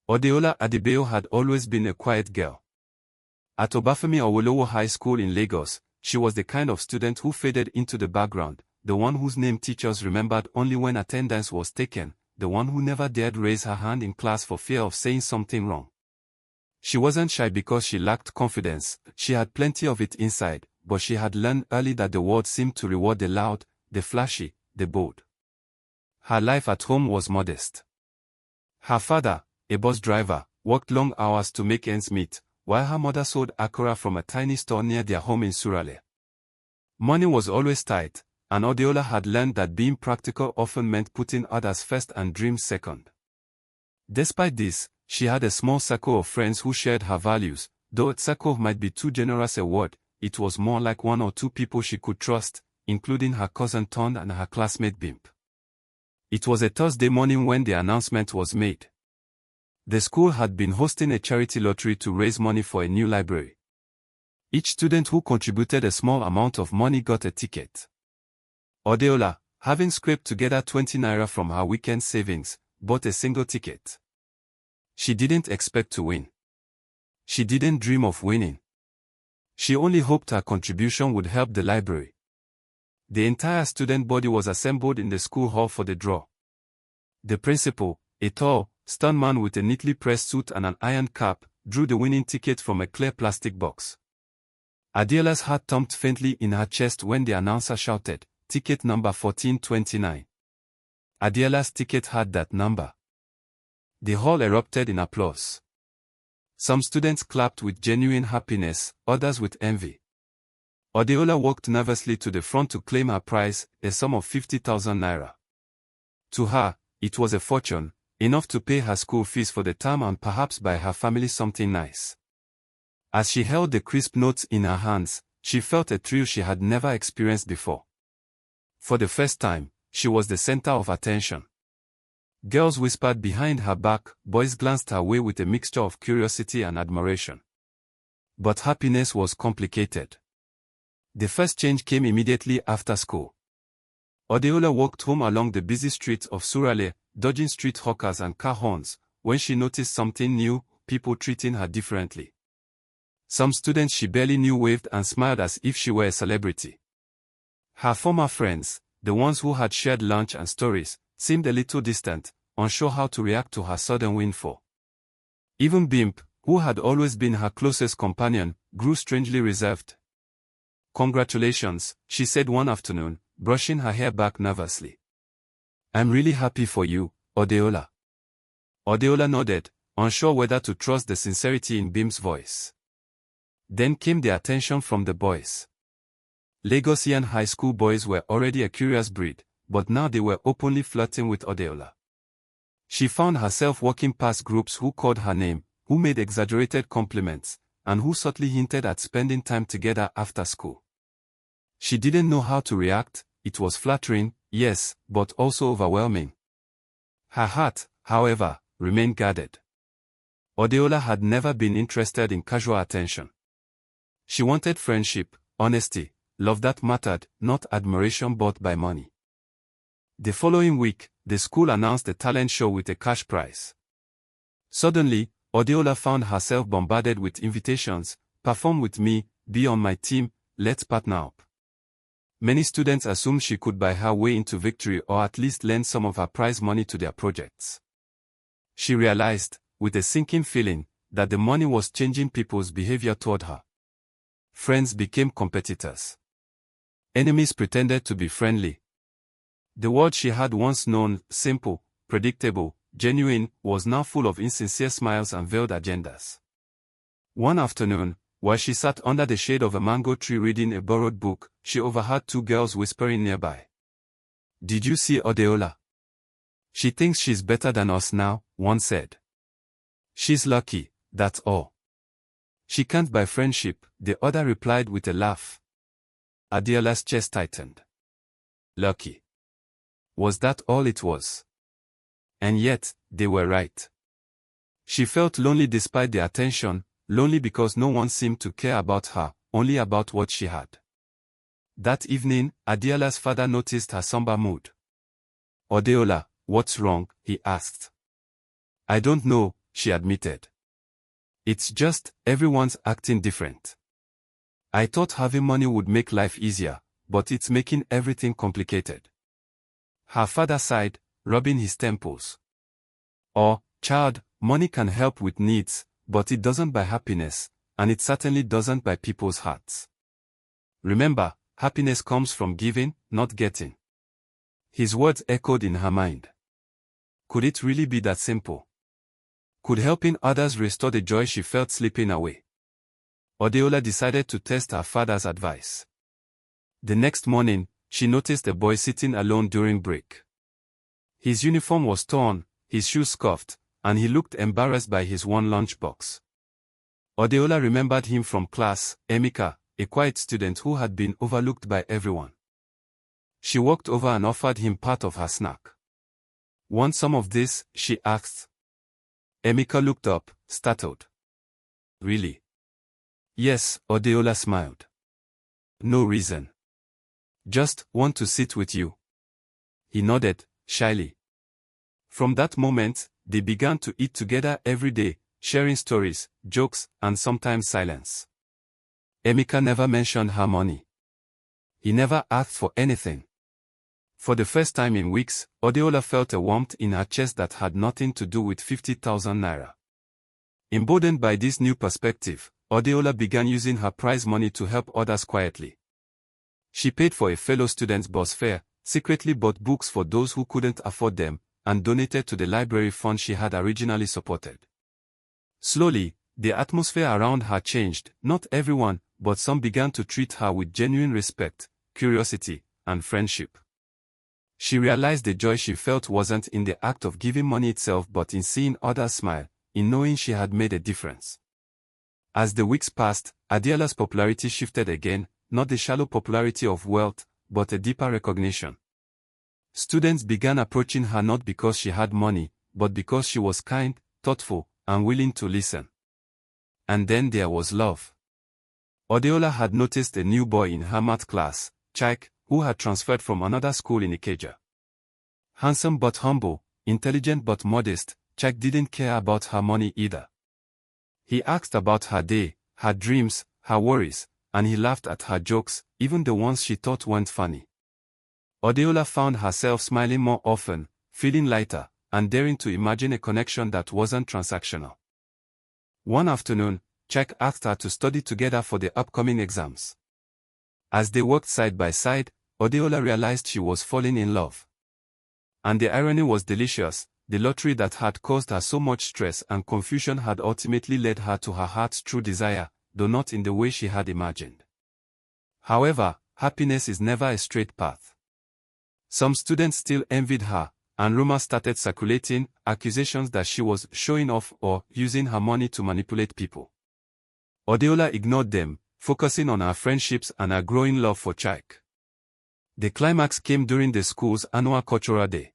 Adeola Adebayo had always been a quiet girl. At Obafemi Awolowo High School in Lagos, she was the kind of student who faded into the background, the one whose name teachers remembered only when attendance was taken, the one who never dared raise her hand in class for fear of saying something wrong. She wasn't shy because she lacked confidence, she had plenty of it inside, but she had learned early that the world seemed to reward the loud, the flashy, the bold. Her life at home was modest. Her father, a bus driver, worked long hours to make ends meet, while her mother sold akara from a tiny store near their home in Surale. Money was always tight, and Adeola had learned that being practical often meant putting others first and dreams second. Despite this, she had a small circle of friends who shared her values, though a circle might be too generous a word, it was more like one or two people she could trust, including her cousin Ton and her classmate Bimp. It was a Thursday morning when the announcement was made. The school had been hosting a charity lottery to raise money for a new library. Each student who contributed a small amount of money got a ticket. Adeola, having scraped together 20 naira from her weekend savings, bought a single ticket. She didn't expect to win. She didn't dream of winning. She only hoped her contribution would help the library. The entire student body was assembled in the school hall for the draw. The principal, a tall, stern man with a neatly pressed suit and an iron cap, drew the winning ticket from a clear plastic box. Adeola's heart thumped faintly in her chest when the announcer shouted, "Ticket number 1429. Adeola's ticket had that number. The hall erupted in applause. Some students clapped with genuine happiness, others with envy. Adeola walked nervously to the front to claim her prize, a sum of 50,000 naira. To her, it was a fortune, enough to pay her school fees for the term and perhaps buy her family something nice. As she held the crisp notes in her hands, she felt a thrill she had never experienced before. For the first time, she was the center of attention. Girls whispered behind her back, boys glanced her way with a mixture of curiosity and admiration. But happiness was complicated. The first change came immediately after school. Adeola walked home along the busy streets of Surale, dodging street hawkers and car horns, when she noticed something new, people treating her differently. Some students she barely knew waved and smiled as if she were a celebrity. Her former friends, the ones who had shared lunch and stories, seemed a little distant, unsure how to react to her sudden windfall. Even Bimp, who had always been her closest companion, grew strangely reserved. "Congratulations," she said one afternoon, brushing her hair back nervously. "I'm really happy for you, Adeola." Adeola nodded, unsure whether to trust the sincerity in Bimp's voice. Then came the attention from the boys. Lagosian high school boys were already a curious breed, but now they were openly flirting with Adeola. She found herself walking past groups who called her name, who made exaggerated compliments, and who subtly hinted at spending time together after school. She didn't know how to react. It was flattering, yes, but also overwhelming. Her heart, however, remained guarded. Adeola had never been interested in casual attention. She wanted friendship, honesty, love that mattered, not admiration bought by money. The following week, the school announced a talent show with a cash prize. Suddenly, Adeola found herself bombarded with invitations: "Perform with me, be on my team, let's partner up." Many students assumed she could buy her way into victory or at least lend some of her prize money to their projects. She realized, with a sinking feeling, that the money was changing people's behavior toward her. Friends became competitors. Enemies pretended to be friendly. The world she had once known, simple, predictable, genuine, was now full of insincere smiles and veiled agendas. One afternoon, while she sat under the shade of a mango tree reading a borrowed book, she overheard two girls whispering nearby. "Did you see Adeola? She thinks she's better than us now," one said. "She's lucky, that's all. She can't buy friendship," the other replied with a laugh. Adeola's chest tightened. Lucky. Was that all it was? And yet, they were right. She felt lonely despite the attention, lonely because no one seemed to care about her, only about what she had. That evening, Adeola's father noticed her somber mood. "Adeola, what's wrong?" he asked. "I don't know," she admitted. It's just, everyone's acting different. I thought having money would make life easier, but it's making everything complicated. Her father sighed, rubbing his temples. Oh, child, money can help with needs, but it doesn't buy happiness, and it certainly doesn't buy people's hearts. Remember, happiness comes from giving, not getting. His words echoed in her mind. Could it really be that simple? Could helping others restore the joy she felt slipping away? Adeola decided to test her father's advice. The next morning, she noticed a boy sitting alone during break. His uniform was torn, his shoes scuffed, and he looked embarrassed by his one lunchbox. Adeola remembered him from class, Emeka, a quiet student who had been overlooked by everyone. She walked over and offered him part of her snack. Want some of this? She asked. Emeka looked up, startled. Really? Yes, Adeola smiled. No reason. Just want to sit with you. He nodded, shyly. From that moment, they began to eat together every day, sharing stories, jokes, and sometimes silence. Emeka never mentioned her money. He never asked for anything. For the first time in weeks, Adeola felt a warmth in her chest that had nothing to do with 50,000 naira. Emboldened by this new perspective, Adeola began using her prize money to help others quietly. She paid for a fellow student's bus fare, secretly bought books for those who couldn't afford them, and donated to the library fund she had originally supported. Slowly, the atmosphere around her changed. Not everyone, but some began to treat her with genuine respect, curiosity, and friendship. She realized the joy she felt wasn't in the act of giving money itself but in seeing others smile, in knowing she had made a difference. As the weeks passed, Adeola's popularity shifted again, not the shallow popularity of wealth, but a deeper recognition. Students began approaching her not because she had money, but because she was kind, thoughtful, and willing to listen. And then there was love. Adeola had noticed a new boy in her math class, Chike, who had transferred from another school in Ikeja. Handsome but humble, intelligent but modest, Chike didn't care about her money either. He asked about her day, her dreams, her worries, and he laughed at her jokes, even the ones she thought weren't funny. Adeola found herself smiling more often, feeling lighter, and daring to imagine a connection that wasn't transactional. One afternoon, Chike asked her to study together for the upcoming exams. As they worked side by side, Adeola realized she was falling in love. And the irony was delicious. The lottery that had caused her so much stress and confusion had ultimately led her to her heart's true desire, though not in the way she had imagined. However, happiness is never a straight path. Some students still envied her, and rumors started circulating, accusations that she was showing off or using her money to manipulate people. Adeola ignored them, focusing on her friendships and her growing love for Chike. The climax came during the school's annual cultural day.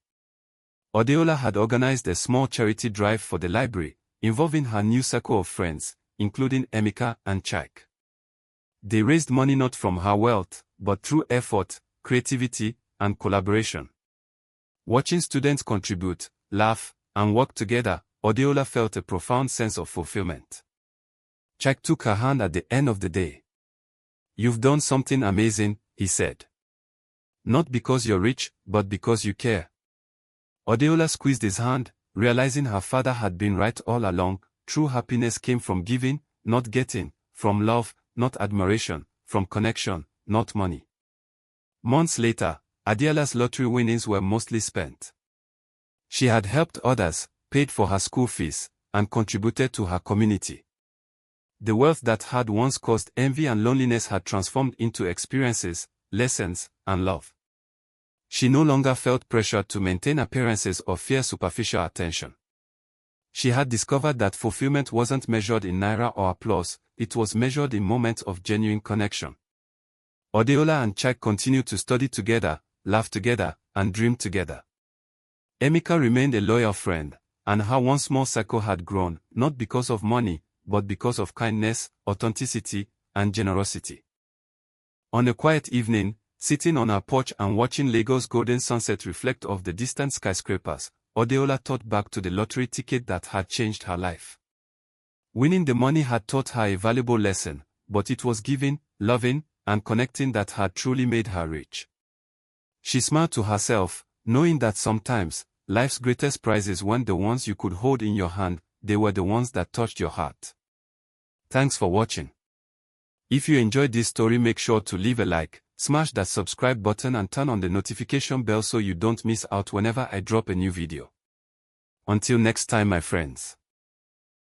Adeola had organized a small charity drive for the library, involving her new circle of friends, including Emeka and Chike. They raised money not from her wealth, but through effort, creativity, and collaboration. Watching students contribute, laugh, and work together, Adeola felt a profound sense of fulfillment. Chike took her hand at the end of the day. "You've done something amazing," he said. "Not because you're rich, but because you care." Adeola squeezed his hand, realizing her father had been right all along. True happiness came from giving, not getting, from love, not admiration, from connection, not money. Months later, Adeola's lottery winnings were mostly spent. She had helped others, paid for her school fees, and contributed to her community. The wealth that had once caused envy and loneliness had transformed into experiences, lessons, and love. She no longer felt pressured to maintain appearances or fear superficial attention. She had discovered that fulfillment wasn't measured in naira or applause, it was measured in moments of genuine connection. Adeola and Chike continued to study together, laugh together, and dream together. Emeka remained a loyal friend, and her one small circle had grown, not because of money, but because of kindness, authenticity, and generosity. On a quiet evening, sitting on her porch and watching Lagos' golden sunset reflect off the distant skyscrapers, Adeola thought back to the lottery ticket that had changed her life. Winning the money had taught her a valuable lesson, but it was giving, loving, and connecting that had truly made her rich. She smiled to herself, knowing that sometimes, life's greatest prizes weren't the ones you could hold in your hand, they were the ones that touched your heart. Thanks for watching. If you enjoyed this story, make sure to leave a like, smash that subscribe button and turn on the notification bell so you don't miss out whenever I drop a new video. Until next time, my friends.